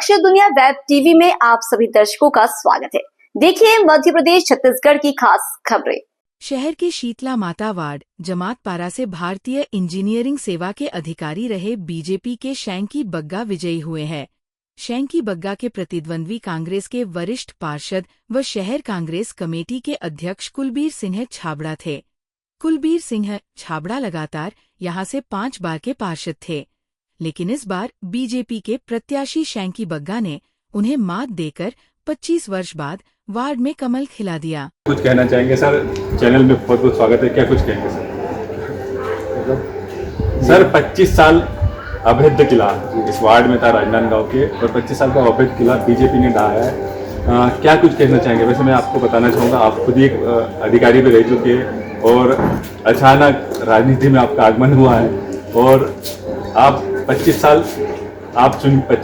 अक्षर दुनिया web TV में आप सभी दर्शकों का स्वागत है। देखिए मध्य प्रदेश छत्तीसगढ़ की खास खबरें। शहर के शीतला माता वार्ड जमातपारा से भारतीय इंजीनियरिंग सेवा के अधिकारी रहे बीजेपी के शैंकी बग्गा विजयी हुए हैं। शैंकी बग्गा के प्रतिद्वंद्वी कांग्रेस के वरिष्ठ पार्षद व शहर कांग्रेस कमेटी के अध्यक्ष कुलबीर सिंह छाबड़ा थे। कुलबीर सिंह छाबड़ा लगातार यहां से 5 बार के पार्षद थे, लेकिन इस बार बीजेपी के प्रत्याशी शैंकी बग्गा ने उन्हें मात देकर 25 वर्ष बाद वार्ड में कमल खिला दिया। कुछ कहना चाहेंगे सर? चैनल में बहुत बहुत स्वागत है। क्या कुछ कहेंगे सर? 25 साल अवैध किला इस वार्ड में था राजनांदगांव के, और 25 साल का अवैध किला बीजेपी ने ढाया है। क्या कुछ कहना चाहेंगे? वैसे मैं आपको बताना चाहूँगा, आप खुद ही एक अधिकारी भी रह चुके हैं और अचानक राजनीति में आपका आगमन हुआ है, और आप 25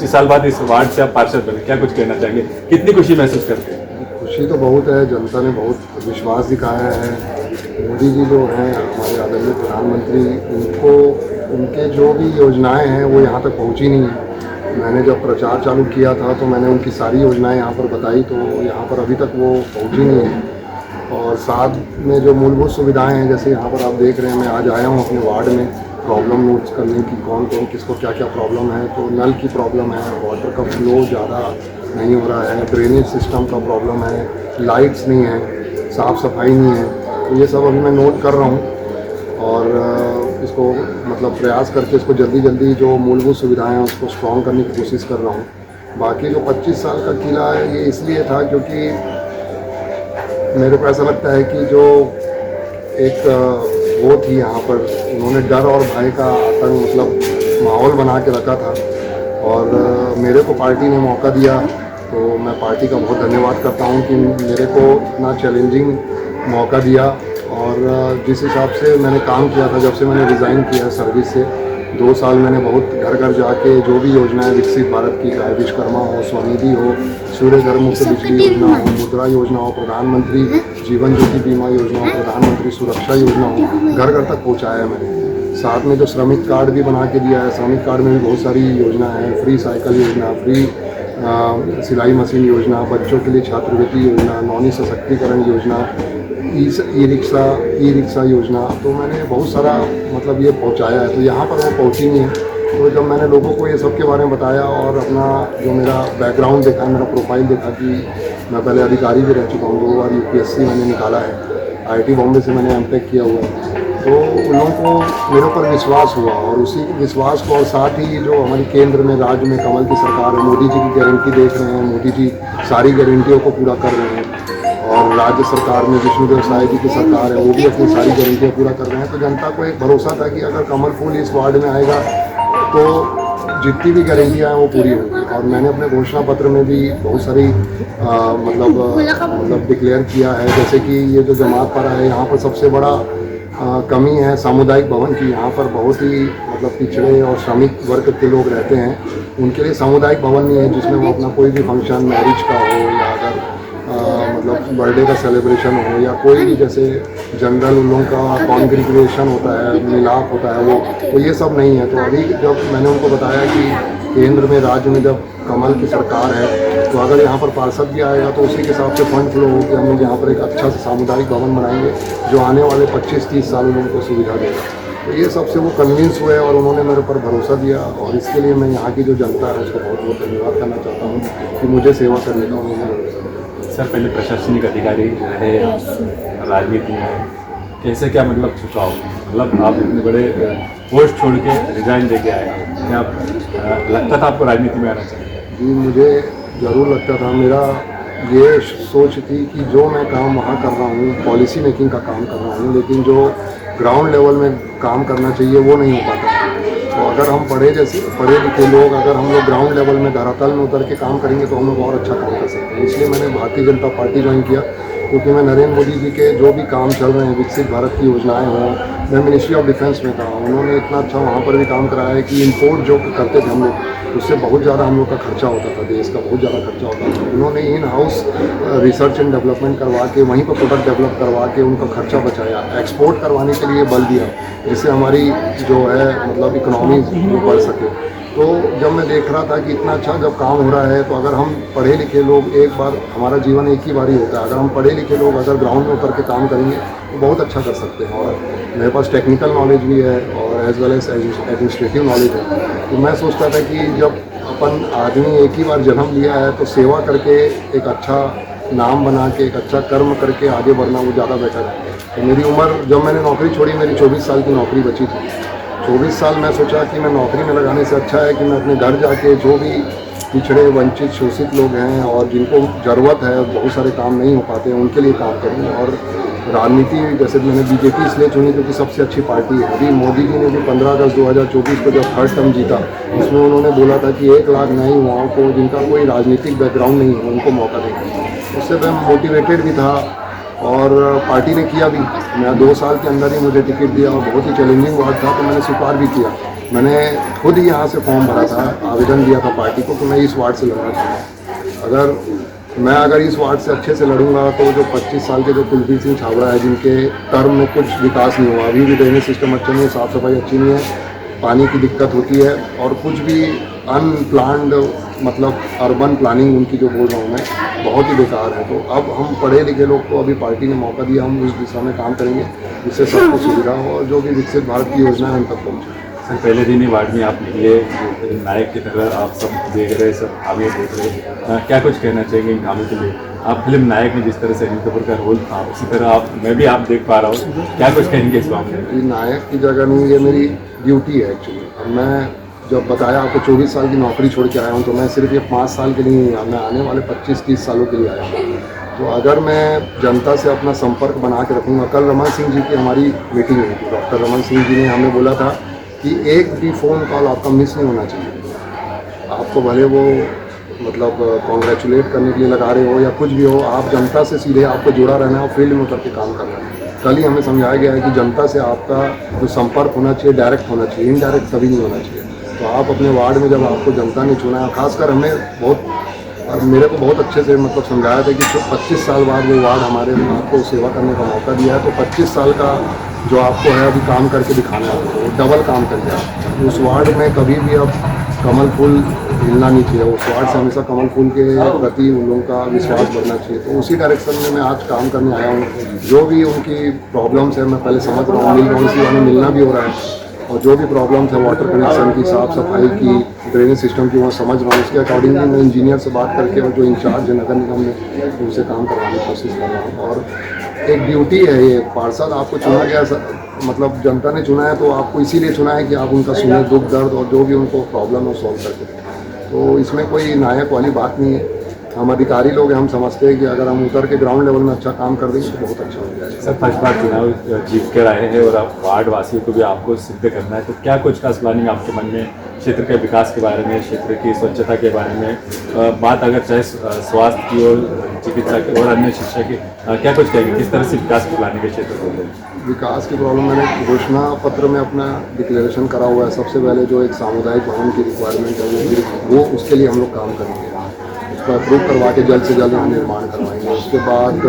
साल बाद इस वार्ड से आप पार्षद बने। क्या कुछ कहना चाहेंगे? कितनी खुशी महसूस करते हैं? खुशी तो बहुत है, जनता ने बहुत विश्वास दिखाया है। मोदी जी जो हैं हमारे आदरणीय प्रधानमंत्री, उनके जो भी योजनाएं हैं वो यहाँ तक पहुँची नहीं है। मैंने जब प्रचार चालू किया था तो मैंने उनकी सारी योजनाएं यहाँ पर बताई, तो यहाँ पर अभी तक वो पहुँची नहीं है। और साथ में जो मूलभूत सुविधाएँ हैं, जैसे यहाँ पर आप देख रहे हैं, मैं आज आया हूँ अपने वार्ड में प्रॉब्लम नोट्स करने की, कौन किसको क्या क्या प्रॉब्लम है। तो नल की प्रॉब्लम है, वाटर का फ्लो ज़्यादा नहीं हो रहा है, ड्रेनेज सिस्टम का प्रॉब्लम है, लाइट्स नहीं है, साफ़ सफाई नहीं है। तो ये सब अभी मैं नोट कर रहा हूँ और इसको मतलब प्रयास करके इसको जल्दी जो मूलभूत सुविधाएं हैं उसको स्ट्रॉन्ग करने की कोशिश कर रहा हूँ। बाकी जो 25 साल का किला है ये इसलिए था क्योंकि मेरे को ऐसा लगता है कि जो एक वो थी यहाँ पर, उन्होंने डर और भय का आतंक मतलब माहौल बना के रखा था, और मेरे को पार्टी ने मौका दिया, तो मैं पार्टी का बहुत धन्यवाद करता हूँ कि मेरे को इतना चैलेंजिंग मौका दिया। और जिस हिसाब से मैंने काम किया था, जब से मैंने रिज़ाइन किया सर्विस से, 2 साल मैंने बहुत घर घर जाके जो भी योजनाएं विकसित भारत की, चाहे विश्वकर्मा हो, स्वनिधि हो, सूर्य घर मुफ्त बिजली योजना हो, मुद्रा योजना हो, प्रधानमंत्री जीवन ज्योति बीमा योजना हो, प्रधानमंत्री सुरक्षा योजना हो, घर घर तक पहुँचाया है मैंने। साथ में जो श्रमिक कार्ड भी बना के दिया है, श्रमिक कार्ड में भी बहुत सारी योजना है, फ्री साइकिल योजना, फ्री सिलाई मशीन योजना, बच्चों के लिए छात्रवृत्ति योजना, नौनी सशक्तिकरण योजना, ई रिक्शा योजना। तो मैंने बहुत सारा मतलब ये पहुंचाया है। तो यहाँ पर वो पहुंची नहीं है। तो जब मैंने लोगों को ये सब के बारे में बताया और अपना जो मेरा बैकग्राउंड देखा, मेरा प्रोफाइल देखा कि मैं पहले अधिकारी भी रह चुका हूँ, 2 बार UPSC मैंने निकाला है, IIT बॉम्बे से मैंने MTech किया हुआ है, तो उन लोगों को मेरे ऊपर विश्वास हुआ। और उसी विश्वास को, और साथ ही जो हमारी केंद्र में राज्य में कमल की सरकार है, मोदी जी की गारंटी देख रहे हैं, मोदी जी सारी गारंटियों को पूरा कर रहे हैं, और राज्य सरकार में विष्णुदेव साय जी की सरकार है, वो भी अपनी सारी गारंटियाँ पूरा कर रहे हैं। तो जनता को एक भरोसा था कि अगर कमल फूल इस वार्ड में आएगा तो जितनी भी गारंटियाँ हैं वो पूरी होंगी। और मैंने अपने घोषणा पत्र में भी बहुत सारी मतलब डिक्लेयर किया है, जैसे कि ये जो जमातपारा है, यहाँ पर सबसे बड़ा कमी है सामुदायिक भवन की। यहाँ पर बहुत ही मतलब पिछड़े और श्रमिक वर्ग के लोग रहते हैं, उनके लिए सामुदायिक भवन नहीं है जिसमें वो अपना कोई भी फंक्शन, मैरिज का हो या अगर मतलब बर्थडे का सेलिब्रेशन हो या कोई भी जैसे जनरल उन लोगों का कॉन्ग्रीगेशन होता है, मिलाप होता है, वो तो ये सब नहीं है। तो अभी जब मैंने उनको बताया कि केंद्र में, राज्य में जब कमल की सरकार है, तो अगर यहाँ पर पार्षद भी आएगा तो उसी के हिसाब से फंड फ्लो हो कि हम लोग यहाँ पर एक अच्छा सा सामुदायिक भवन बनाएंगे जो आने वाले 25-30 साल में उनको सुविधा देगा। तो ये सबसे वो कन्विंस हुए और उन्होंने मेरे ऊपर भरोसा दिया, और इसके लिए मैं यहाँ की जो जनता है उसको बहुत बहुत धन्यवाद करना चाहता हूँ कि मुझे सेवा करने का उन्होंने भरोसा दिया। सर, पहले प्रशासनिक अधिकारी रहे, राजनीति में कैसे क्या मतलब सुझाव, मतलब आप इतने बड़े पोस्ट छोड़ के रिजाइन दे के आए, क्या लगता था आपको राजनीति में आना चाहिए? जी, मुझे ज़रूर लगता था। मेरा ये सोच थी कि जो मैं काम वहाँ कर रहा हूँ, पॉलिसी मेकिंग का काम कर रहा हूँ, लेकिन जो ग्राउंड लेवल में काम करना चाहिए वो नहीं हो पाता। तो अगर हम पढ़े लिखे लोग, अगर हम लोग ग्राउंड लेवल में धरातल में उतर के काम करेंगे तो हम लोग और अच्छा काम कर सकते हैं। इसलिए मैंने भारतीय जनता पार्टी ज्वाइन किया, क्योंकि मैं नरेंद्र मोदी जी के जो भी काम चल रहे हैं, विकसित भारत की योजनाएं हों, मैं मिनिस्ट्री ऑफ डिफेंस में था, उन्होंने इतना अच्छा वहाँ पर भी काम कराया है कि इंपोर्ट जो करते थे हम लोग, उससे बहुत ज़्यादा हम लोग का खर्चा होता था, देश का बहुत ज़्यादा खर्चा होता था। उन्होंने in house research and development करवा के, वहीं पर प्रोडक्ट डेवलप करवा के उनका खर्चा बचाया, एक्सपोर्ट करवाने के लिए बल दिया, जिससे हमारी जो है मतलब इकोनॉमी बढ़ सके। तो जब मैं देख रहा था कि इतना अच्छा जब काम हो रहा है, तो अगर हम पढ़े लिखे लोग, एक बार हमारा जीवन एक ही बार ही होता है, अगर हम पढ़े लिखे लोग अगर ग्राउंड में उतर के काम करेंगे तो बहुत अच्छा कर सकते हैं। और मेरे पास टेक्निकल नॉलेज भी है और as well as administrative knowledge है। तो मैं सोचता था कि जब अपन आदमी एक ही बार जन्म लिया है तो सेवा करके एक अच्छा नाम बना के, एक अच्छा कर्म करके आगे बढ़ना वो ज़्यादा बेटर है। तो मेरी उम्र, जब मैंने नौकरी छोड़ी, मेरी 24 साल की नौकरी बची थी। 24 साल मैं सोचा कि मैं नौकरी में लगाने से अच्छा है कि मैं अपने घर जाके जो भी पिछड़े, वंचित, शोषित लोग हैं और जिनको ज़रूरत है, बहुत सारे काम नहीं हो पाते हैं, उनके लिए काम करूँ। और राजनीति, जैसे मैंने बीजेपी इसलिए चुनी क्योंकि सबसे अच्छी पार्टी है। अभी मोदी जी ने भी 15 अगस्त 2024 को जब थर्ड टर्म जीता, उसमें उन्होंने बोला था कि 1 लाख नए युवाओं को जिनका कोई राजनीतिक बैकग्राउंड नहीं है उनको मौका देंगे। उससे मैं मोटिवेटेड भी था और पार्टी ने किया भी। मैं 2 साल के अंदर ही मुझे टिकट दिया और बहुत ही चैलेंजिंग वार्ड था, तो मैंने स्वीकार भी किया। मैंने खुद ही यहाँ से फॉर्म भरा था, आवेदन दिया था पार्टी को कि मैं इस वार्ड से लड़ना चाहूँगा। अगर इस वार्ड से अच्छे से लड़ूंगा तो जो 25 साल के जो कुलदीप सिंह छाबड़ा है, जिनके टर्म में कुछ विकास नहीं हुआ, अभी भी ड्रेनेज सिस्टम अच्छा नहीं है, साफ़ सफाई अच्छी नहीं है, पानी की दिक्कत होती है और कुछ भी अनप्लान्ड, मतलब अर्बन प्लानिंग उनकी जो बोल रहा हूँ मैं, बहुत ही बेकार है। तो अब हम पढ़े लिखे लोग को अभी पार्टी ने मौका दिया, हम उस दिशा में काम करेंगे जिससे सबको सुविधा हो और जो भी विकसित भारत की योजना है उन तक पहुँचे। सर, पहले दिन ही वार्ड में आप निकले, नायक की तरह आप सब देख रहे, सब आगे देख रहे, क्या कुछ कहना चाहिए इन कामों के लिए? आप फिल्म नायक में जिस तरह से अनिल कपूर का रोल था, उसी तरह मैं भी आप देख पा रहा हूँ, क्या कुछ कहेंगे इस मामले में? नायक की जगह नहीं, ये मेरी ड्यूटी है एक्चुअली। अब मैं जब बताया आपको 24 साल की नौकरी छोड़ के आया हूँ, तो मैं सिर्फ ये 5 साल के लिए नहीं आया, मैं आने वाले 25-30 सालों के लिए आया हूँ। तो अगर मैं जनता से अपना संपर्क बना के रखूँगा, कल रमन सिंह जी की हमारी मीटिंग हुई थी, डॉक्टर रमन सिंह जी ने हमें बोला था कि एक भी फ़ोन कॉल आपका मिस नहीं होना चाहिए। आपको भले वो मतलब कॉन्ग्रेचुलेट करने के लिए लगा रहे हो या कुछ भी हो, आप जनता से सीधे आपको जुड़ा रहना है और फील्ड में उतर के काम करना है। कल ही हमें समझाया गया है कि जनता से आपका जो संपर्क होना चाहिए डायरेक्ट होना चाहिए, इनडायरेक्ट कभी नहीं होना चाहिए। तो आप अपने वार्ड में जब आपको जनता ने चुना है, खासकर हमें मेरे को बहुत अच्छे से मतलब समझाया था कि 25 साल बाद वो वार्ड हमारे आपको सेवा करने का मौका दिया है, तो 25 साल का जो आपको है अभी काम करके दिखाना है, आपको डबल काम करके आप उस वार्ड में कभी भी अब कमल फूल हिलना नहीं चाहिए। उस वार्ड से हमेशा कमल फूल के प्रति उन लोगों का विश्वास बढ़ना चाहिए। तो उसी डायरेक्शन में मैं आज काम करने आया हूँ। जो भी उनकी प्रॉब्लम्स है मैं पहले समझ रहा हूँ, मिल रहा हूँ, इसी वाले मिलना भी हो रहा है, और जो भी प्रॉब्लम्स है वाटर कनेक्शन की, साफ़ सफाई की, ड्रेनेज सिस्टम की, वो समझ रहा हूँ। उसके अकॉर्डिंगली मैं इंजीनियर से बात करके और जो इंचार्ज है नगर निगम में, उनसे काम करवाने की कोशिश कर रहा हूँ। और एक ड्यूटी है ये, पार्षद आपको चुना गया, मतलब जनता ने चुना है तो आपको इसीलिए चुना है कि आप उनका सुने दुख दर्द और जो भी उनको प्रॉब्लम है सॉल्व करके। तो इसमें कोई नायक वाली बात नहीं है। हम अधिकारी लोग हैं, हम समझते हैं कि अगर हम उतर के ग्राउंड लेवल में अच्छा काम कर देंगे तो बहुत अच्छा हो जाएगा। सर, फर्स्ट बार चुनाव जीत कर आए हैं और आप वार्ड वासियों को भी आपको सिद्ध करना है, तो क्या कुछ खास प्लानिंग आपके मन में क्षेत्र के विकास के बारे में, क्षेत्र की स्वच्छता के बारे में बात अगर चाहे स्वास्थ्य की और चिकित्सा की और अन्य शिक्षा की, क्या कुछ कहेंगे, किस तरह से विकास की प्लानिंग है क्षेत्र को? विकास की प्रॉब्लम मैंने घोषणा पत्र में अपना डिक्लेरेशन करा हुआ है। सबसे पहले जो एक सामुदायिक भवन की रिक्वायरमेंट है वो उसके लिए हम लोग काम करेंगे, उसको अप्रूव करवा के जल्द से जल्द यहाँ निर्माण करवाएंगे। उसके बाद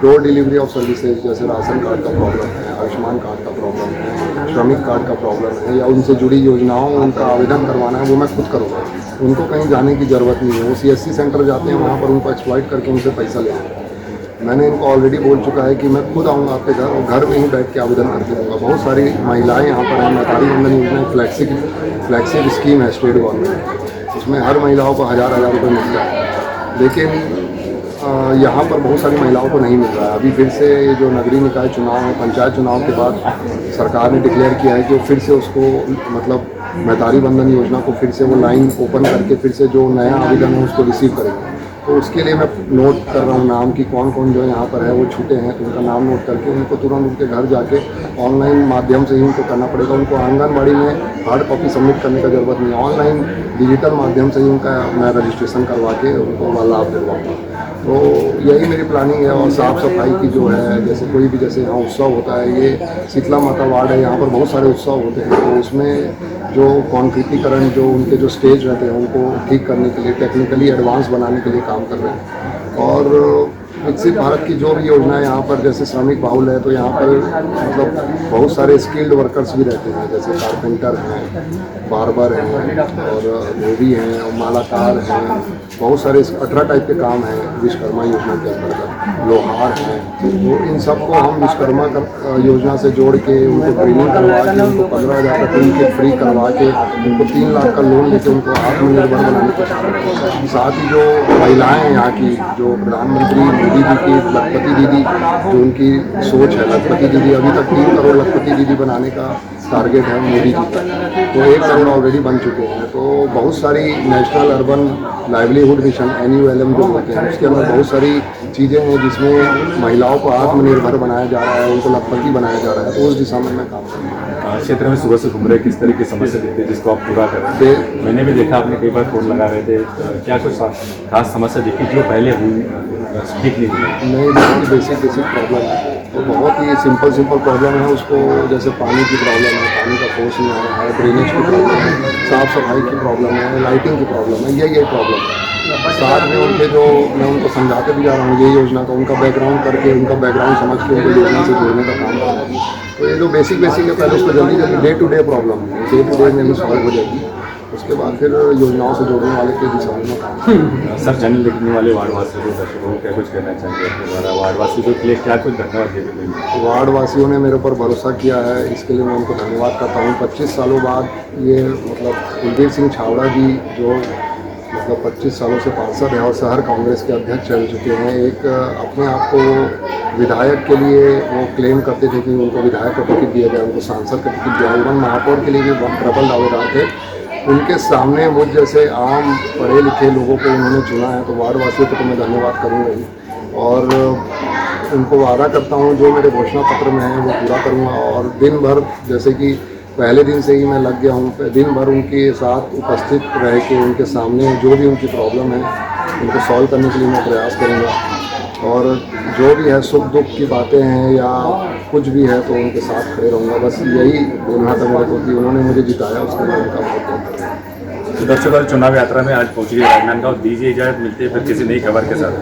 डोर डिलीवरी ऑफ सर्विसेज, जैसे राशन कार्ड का प्रॉब्लम है, आयुष्मान कार्ड का प्रॉब्लम है, श्रमिक कार्ड का प्रॉब्लम है, या उनसे जुड़ी योजनाओं उनका आवेदन करवाना है, वो मैं खुद करूँगा। उनको कहीं जाने की ज़रूरत नहीं है। वो CSC सेंटर जाते हैं, वहाँ पर उनको एक्सप्लॉइट करके उनसे पैसा लेते हैं। मैंने इनको ऑलरेडी बोल चुका है कि मैं खुद आऊँगा आपके घर और घर में ही बैठ के आवेदन करके दूँगा। बहुत सारी महिलाएं यहाँ पर हैं। मैतारी बंधन योजना फ्लैगशिप स्कीम है स्टेट गवर्नमेंट, उसमें हर महिलाओं को 1000 रुपये मिलता है, लेकिन यहाँ पर बहुत सारी महिलाओं को नहीं मिल रहा है। अभी फिर से ये जो नगरीय निकाय चुनाव है, पंचायत चुनाव के बाद सरकार ने डिक्लेयर किया है कि वो फिर से उसको मतलब मैतारी बंधन योजना को फिर से वो लाइन ओपन करके फिर से जो नया आवेदन है उसको रिसीव करेंगे। तो उसके लिए मैं नोट कर रहा हूँ नाम की, कौन कौन जो यहाँ पर है वो छूटे हैं, तो उनका नाम नोट करके उनको तुरंत उनके घर जाके ऑनलाइन माध्यम से ही उनको करना पड़ेगा। उनको आंगनबाड़ी में हार्ड कॉपी सबमिट करने का ज़रूरत नहीं है, ऑनलाइन डिजिटल माध्यम से ही उनका मैं रजिस्ट्रेशन करवा के उनको लाभ दिलवाऊँगा। तो यही मेरी प्लानिंग है। और साफ़ सफाई की जो है, जैसे कोई भी जैसे यहाँ उत्सव होता है, ये शीतला माता वार्ड है, यहाँ पर बहुत सारे उत्सव होते हैं, तो उसमें जो कॉन्क्रीटीकरण जो उनके जो स्टेज रहते हैं उनको ठीक करने के लिए टेक्निकली एडवांस बनाने के लिए काम कर रहे हैं। और विकसित भारत की जो भी योजना है यहाँ पर, जैसे श्रमिक बाहुल है तो यहाँ पर मतलब बहुत सारे स्किल्ड वर्कर्स भी रहते हैं, जैसे कारपेंटर हैं, बार्बर हैं और धोबी हैं और मालाकार हैं, बहुत सारे 18 टाइप के काम हैं विश्वकर्मा योजना के अंतर्गत, लोहार हैं। तो इन सबको हम विश्वकर्मा योजना से जोड़ के उनको ट्रेनिंग करवा के उनको 15,000 का ट्रेनिंग किट फ्री करवा के उनको 3 लाख का लोन देके उनको आत्मनिर्भर बनाने के साथ ही जो महिलाएं हैं यहाँ की, जो प्रधानमंत्री मोदी जी की लखपति दीदी, जो उनकी सोच है लखपति दीदी, अभी तक 3 करोड़ लखपति दीदी बनाने का टारगेट है मोदी जी का, तो 1 करोड़ ऑलरेडी बन चुके हैं। तो बहुत सारी national urban livelihood mission NULM जो होते हैं उसके अंदर बहुत सारी चीज़ें हैं जिसमें महिलाओं को आत्मनिर्भर बनाया जा रहा है, उनको लखपति बनाया जा रहा है, तो उस दिशा में मैं काम कर रहा हूँ। क्षेत्र में सुबह से घूम रहे, किस तरह की समस्या दिखती है जिसको आप पूरा कर रहे थे? मैंने भी देखा, आपने कई बार फोन लगा रहे थे, क्या कुछ खास समस्या दिखी जो पहले हुई ठीक नहीं हुई? नहीं, बेसिक प्रॉब्लम है, तो बहुत ही सिंपल प्रॉब्लम है उसको, जैसे पानी की प्रॉब्लम है, पानी का फोर्स नहीं आ रहा है, ड्रेनेज की प्रॉब्लम है, साफ सफाई की प्रॉब्लम है, लाइटिंग की प्रॉब्लम है, यही प्रॉब्लम है। साथ में उनके जो मैं उनको समझाते भी जा रहा हूँ ये योजना का, उनका बैकग्राउंड करके, उनका बैकग्राउंड समझ के उनको योजना से जोड़ने का काम कर रहा हूँ। तो ये जो बेसिक है पहले उसको जल्दी डे टू डे प्रॉब्लम है, डे टू डे में भी सॉल्व हो जाएगी, उसके बाद फिर योजनाओं से जोड़ने वाले के दिशा में काम। सर, चैनल देखने वाले वार्डवासियों को, दर्शकों को क्या कुछ कहना चाहिए अपने द्वारा? वार्डवासियों के लिए क्या कुछ धन्यवाद देते? वार्डवासियों ने मेरे ऊपर भरोसा किया है, इसके लिए मैं उनको धन्यवाद करता हूँ। 25 सालों बाद ये मतलब कुलदीप सिंह छावड़ा जी जो मतलब 25 सालों से पार्षद हैं और शहर कांग्रेस के अध्यक्ष रह चुके हैं, एक अपने आप को विधायक के लिए वो क्लेम करते थे कि उनको विधायक का टिकट दिया जाए, उनको सांसद का टिकट दिया, इवन महापौर के लिए भी बहुत प्रबल दावेदार थे। उनके सामने मुझ जैसे आम पढ़े लिखे लोगों को उन्होंने चुना है, तो वार्डवासियों को तो मैं धन्यवाद करूँगा ही, और उनको वादा करता हूँ जो मेरे घोषणा पत्र में है वो पूरा करूँगा। और दिन भर, जैसे कि पहले दिन से ही मैं लग गया हूँ, दिन भर उनके साथ उपस्थित रह के उनके सामने जो भी उनकी प्रॉब्लम है उनको सॉल्व करने के लिए मैं प्रयास करूँगा, और जो भी है सुख दुख की बातें हैं या कुछ भी है तो उनके साथ खड़े रहूँगा। बस यही बोलना था मेरे को कि उन्होंने मुझे जिताया, उसके लिए उनका बहुत बहुत धन्यवाद। तो दर्शकों, चुनाव यात्रा में आज पहुँच गई राजनांदगांव, दीजिए इजाज़त, मिलते हैं फिर किसी नई खबर के साथ।